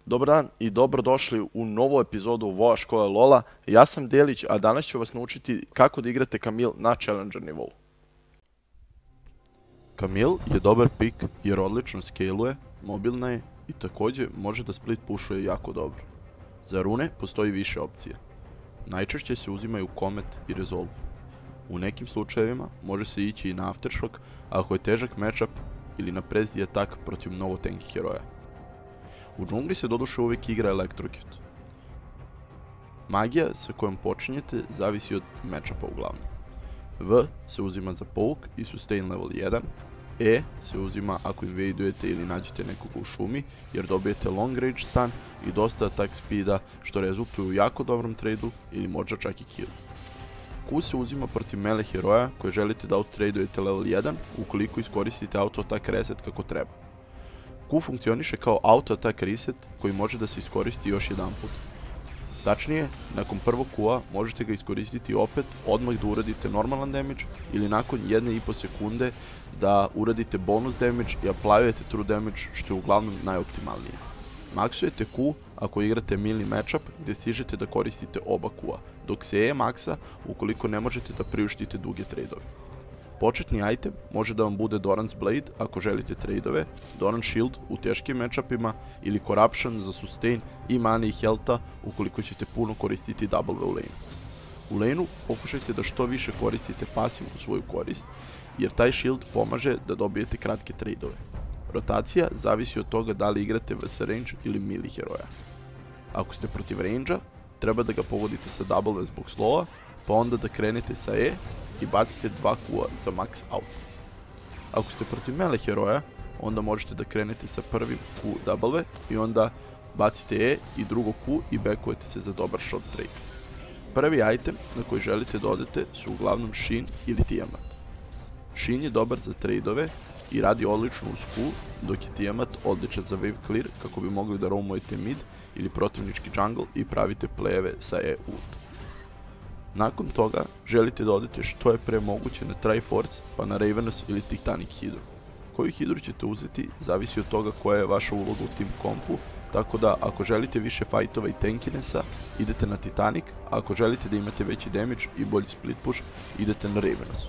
Dobar dan i dobrodošli u novu epizodu Voja škole Lola. Ja sam Delić, a danas ću vas naučiti kako da igrate Camille na Challenger nivou. Camille je dobar pik jer odlično scaluje, mobilna je i također može da split pushuje jako dobro. Za rune postoji više opcija. Najčešće se uzimaju Comet i Resolve. U nekim slučajevima može se ići i na Aftershock ako je težak matchup ili na press the attack protiv mnogo tanky heroja. U džungli se doduše uvijek igra Electrocute. Magija sa kojom počinjete zavisi od matchupa uglavnom. V se uzima za poke i sustain level 1. E se uzima ako invadujete ili nađete nekoga u šumi jer dobijete long range stun i dosta attack speeda što rezultuje u jako dobrom tradu ili možda čak i kill. Q se uzima protiv melee heroja koje želite da outtradujete level 1 ukoliko iskoristite auto attack reset kako treba. Q funkcioniše kao auto attack reset koji može da se iskoristi još jedan put. Tačnije, nakon prvog Q-a možete ga iskoristiti opet odmah da uradite normalan damage ili nakon 1,5 sekunde da uradite bonus damage i aplayujete true damage što je uglavnom najoptimalnije. Maksujete Q ako igrate melee matchup gdje stižete da koristite oba Q-a, dok se E maksa ukoliko ne možete da priuštite duge tradeove. Početni item može da vam bude Doran's Blade ako želite tradeove, Doran's Shield u teškim matchupima ili Corruption za sustain i mana i healtha ukoliko ćete puno koristiti W u lane. U laneu pokušajte da što više koristite pasiv u svoju korist, jer taj shield pomaže da dobijete kratke tradeove. Rotacija zavisi od toga da li igrate vs range ili melee heroja. Ako ste protiv range-a, treba da ga pogodite sa W zbog slowa, pa onda da krenete sa E i bacite 2 Q-a za max out. Ako ste protiv melee heroja, onda možete da krenete sa prvim QW i onda bacite E i drugo Q i backujete se za dobar shot trade. Prvi item na koji želite da odete su uglavnom Sheen ili Tiamat. Sheen je dobar za tradeove i radi odlično uz Q, dok je Tiamat odličan za wave clear kako bi mogli da roamujete mid ili protivnički jungle i pravite playeve sa E ult. Nakon toga želite da odete što je pre moguće na Triforce pa na Ravenous ili Titanic Hydru. Koju Hydru ćete uzeti zavisi od toga koja je vaša uloga u team kompu, tako da ako želite više fightova i tankinessa idete na Titanic, a ako želite da imate veći damage i bolji split push idete na Ravenous.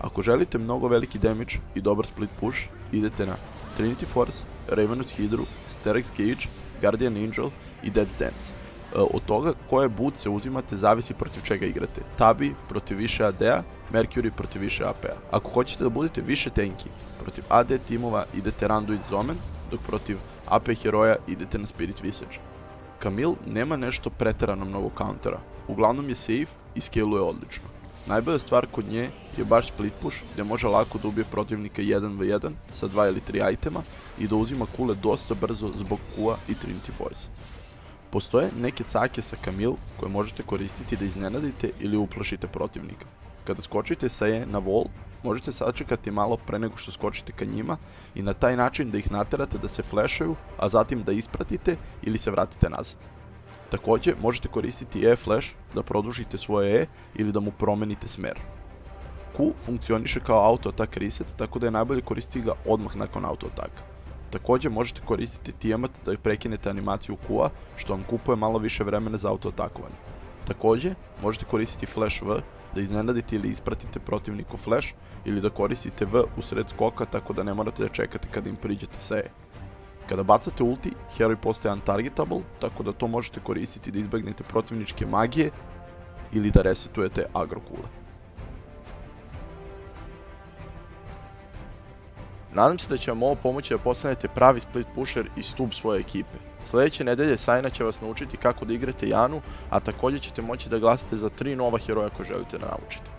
Ako želite mnogo veliki damage i dobar split push idete na Trinity Force, Ravenous Hydru, Sterak's Cage, Guardian Angel i Death's Dance. Od toga koje boot se uzimate zavisi protiv čega igrate. Tabi protiv više AD-a, Mercury protiv više AP-a. Ako hoćete da budete više tanky, protiv AD timova idete Randuin Zomen, dok protiv AP heroja idete na Spirit Visage. Camille nema nešto preterano mnogo countera, uglavnom je safe i scaluje odlično. Najbolja stvar kod nje je baš split push gdje može lako da ubije protivnika 1v1 sa 2 ili 3 itema i da uzima kule dosta brzo zbog Q-a i Trinity Force. Postoje neke cake sa Camille koje možete koristiti da iznenadite ili uplašite protivnika. Kada skočite sa E na wall, možete sačekati malo pre nego što skočite ka njima i na taj način da ih naterate da se flashaju, a zatim da ispratite ili se vratite nazad. Također možete koristiti E-flash da produžite svoje E ili da mu promenite smer. Q funkcioniše kao auto attack reset, tako da je najbolje koristiti ga odmah nakon auto attacka. Također možete koristiti Tiamat da prekinete animaciju Q-a, što vam kupuje malo više vremena za auto-atakovanje. Također možete koristiti Flash V da iznenadite ili ispratite protivniku Flash ili da koristite V usred skoka tako da ne morate da čekate kada im priđete sa E. Kada bacate ulti, heroj postaje untargetable, tako da to možete koristiti da izbegnete protivničke magije ili da resetujete agro kule. Nadam se da će vam ovo pomoći da postanete pravi split pusher i stub svoje ekipe. Sljedeće nedelje Sajna će vas naučiti kako da igrate Janu, a također ćete moći da glasate za 3 nova heroja koje želite da naučite.